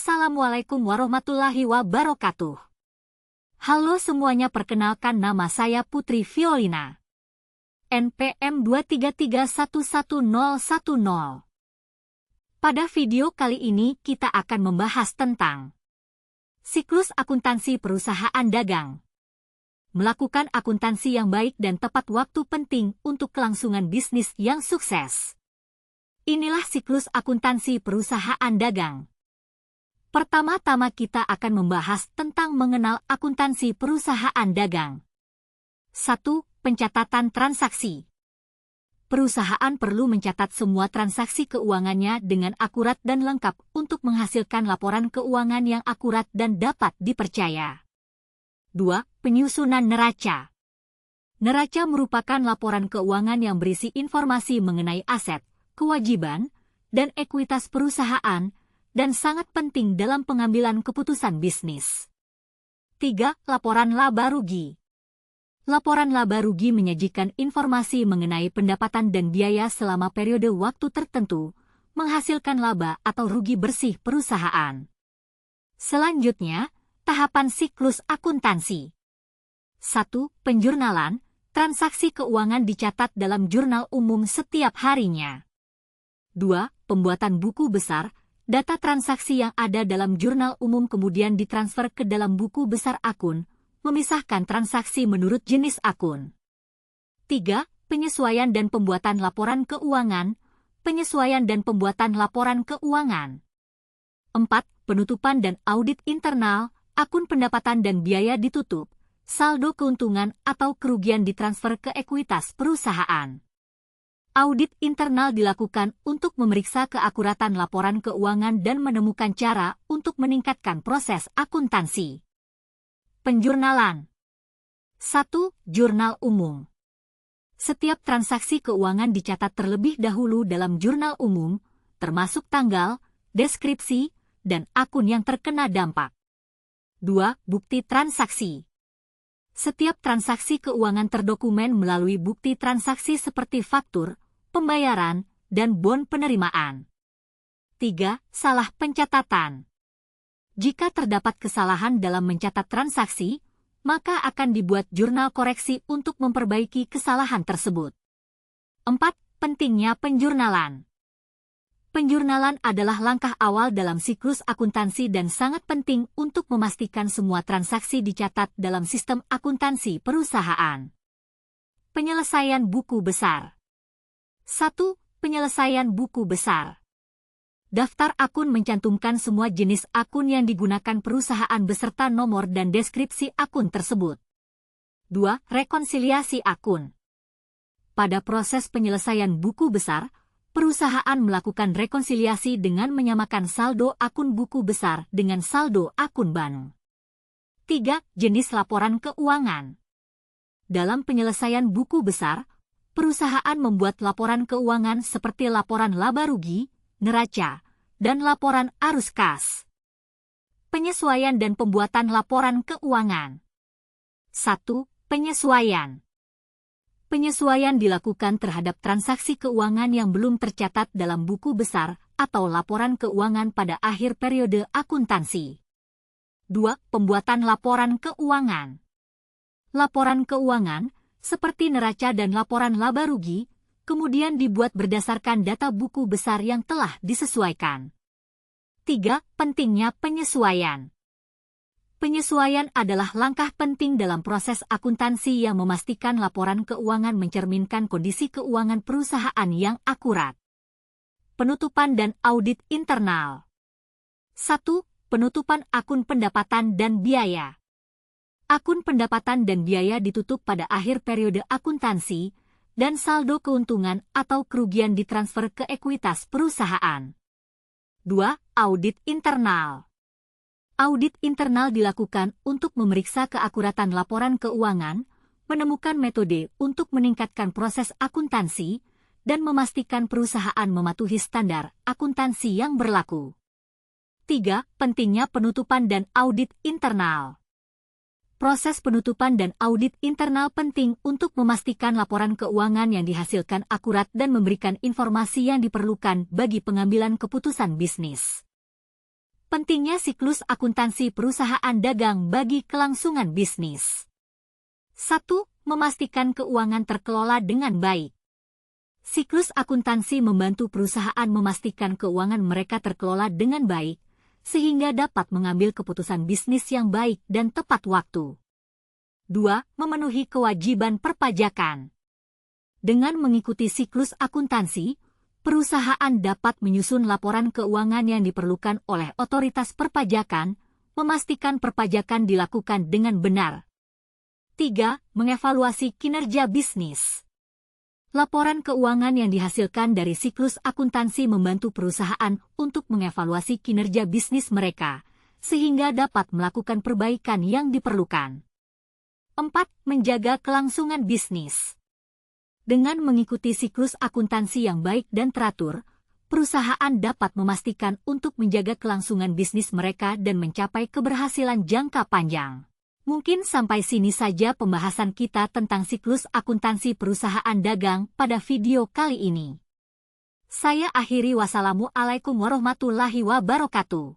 Assalamualaikum warahmatullahi wabarakatuh. Halo semuanya, perkenalkan nama saya Putri Violina. NPM 233111010. Pada video kali ini kita akan membahas tentang siklus akuntansi perusahaan dagang. Melakukan akuntansi yang baik dan tepat waktu penting untuk kelangsungan bisnis yang sukses. Inilah siklus akuntansi perusahaan dagang. Pertama-tama kita akan membahas tentang mengenal akuntansi perusahaan dagang. 1. Pencatatan transaksi. Perusahaan perlu mencatat semua transaksi keuangannya dengan akurat dan lengkap untuk menghasilkan laporan keuangan yang akurat dan dapat dipercaya. 2. Penyusunan neraca. Neraca merupakan laporan keuangan yang berisi informasi mengenai aset, kewajiban, dan ekuitas perusahaan, dan sangat penting dalam pengambilan keputusan bisnis. 3. Laporan laba rugi. Laporan laba rugi menyajikan informasi mengenai pendapatan dan biaya selama periode waktu tertentu, menghasilkan laba atau rugi bersih perusahaan. Selanjutnya, tahapan siklus akuntansi. 1. Penjurnalan. Transaksi keuangan dicatat dalam jurnal umum setiap harinya. 2. Pembuatan buku besar. Data transaksi yang ada dalam jurnal umum kemudian ditransfer ke dalam buku besar akun, memisahkan transaksi menurut jenis akun. 3. Penyesuaian dan pembuatan laporan keuangan. Penyesuaian dan pembuatan laporan keuangan. 4. Penutupan dan audit internal. Akun pendapatan dan biaya ditutup. Saldo keuntungan atau kerugian ditransfer ke ekuitas perusahaan. Audit internal dilakukan untuk memeriksa keakuratan laporan keuangan dan menemukan cara untuk meningkatkan proses akuntansi. Penjurnalan. 1. Jurnal umum. Setiap transaksi keuangan dicatat terlebih dahulu dalam jurnal umum, termasuk tanggal, deskripsi, dan akun yang terkena dampak. 2. Bukti transaksi. Setiap transaksi keuangan terdokumen melalui bukti transaksi seperti faktur, pembayaran, dan bon penerimaan. 3. Salah pencatatan. Jika terdapat kesalahan dalam mencatat transaksi, maka akan dibuat jurnal koreksi untuk memperbaiki kesalahan tersebut. 4. Pentingnya penjurnalan. Penjurnalan adalah langkah awal dalam siklus akuntansi dan sangat penting untuk memastikan semua transaksi dicatat dalam sistem akuntansi perusahaan. Penyelesaian buku besar. 1. Penyelesaian buku besar. Daftar akun mencantumkan semua jenis akun yang digunakan perusahaan beserta nomor dan deskripsi akun tersebut. 2. Rekonsiliasi akun. Pada proses penyelesaian buku besar, perusahaan melakukan rekonsiliasi dengan menyamakan saldo akun buku besar dengan saldo akun banu. 3. Jenis laporan keuangan. Dalam penyelesaian buku besar, perusahaan membuat laporan keuangan seperti laporan laba rugi, neraca, dan laporan arus kas. Penyesuaian dan pembuatan laporan keuangan. 1. Penyesuaian. Penyesuaian dilakukan terhadap transaksi keuangan yang belum tercatat dalam buku besar atau laporan keuangan pada akhir periode akuntansi. 2. Pembuatan laporan keuangan. Laporan keuangan, seperti neraca dan laporan laba rugi, kemudian dibuat berdasarkan data buku besar yang telah disesuaikan. 3. Pentingnya penyesuaian. Penyesuaian adalah langkah penting dalam proses akuntansi yang memastikan laporan keuangan mencerminkan kondisi keuangan perusahaan yang akurat. Penutupan dan audit internal. 1. Penutupan akun pendapatan dan biaya. Akun pendapatan dan biaya ditutup pada akhir periode akuntansi, dan saldo keuntungan atau kerugian ditransfer ke ekuitas perusahaan. 2. Audit internal. Audit internal dilakukan untuk memeriksa keakuratan laporan keuangan, menemukan metode untuk meningkatkan proses akuntansi, dan memastikan perusahaan mematuhi standar akuntansi yang berlaku. 3. Pentingnya penutupan dan audit internal. Proses penutupan dan audit internal penting untuk memastikan laporan keuangan yang dihasilkan akurat dan memberikan informasi yang diperlukan bagi pengambilan keputusan bisnis. Pentingnya siklus akuntansi perusahaan dagang bagi kelangsungan bisnis. 1. Memastikan keuangan terkelola dengan baik. Siklus akuntansi membantu perusahaan memastikan keuangan mereka terkelola dengan baik, sehingga dapat mengambil keputusan bisnis yang baik dan tepat waktu. 2. Memenuhi kewajiban perpajakan. Dengan mengikuti siklus akuntansi, perusahaan dapat menyusun laporan keuangan yang diperlukan oleh otoritas perpajakan, memastikan perpajakan dilakukan dengan benar. 3. Mengevaluasi kinerja bisnis. Laporan keuangan yang dihasilkan dari siklus akuntansi membantu perusahaan untuk mengevaluasi kinerja bisnis mereka, sehingga dapat melakukan perbaikan yang diperlukan. 4. Menjaga kelangsungan bisnis. Dengan mengikuti siklus akuntansi yang baik dan teratur, perusahaan dapat memastikan untuk menjaga kelangsungan bisnis mereka dan mencapai keberhasilan jangka panjang. Mungkin sampai sini saja pembahasan kita tentang siklus akuntansi perusahaan dagang pada video kali ini. Saya akhiri, wassalamualaikum warahmatullahi wabarakatuh.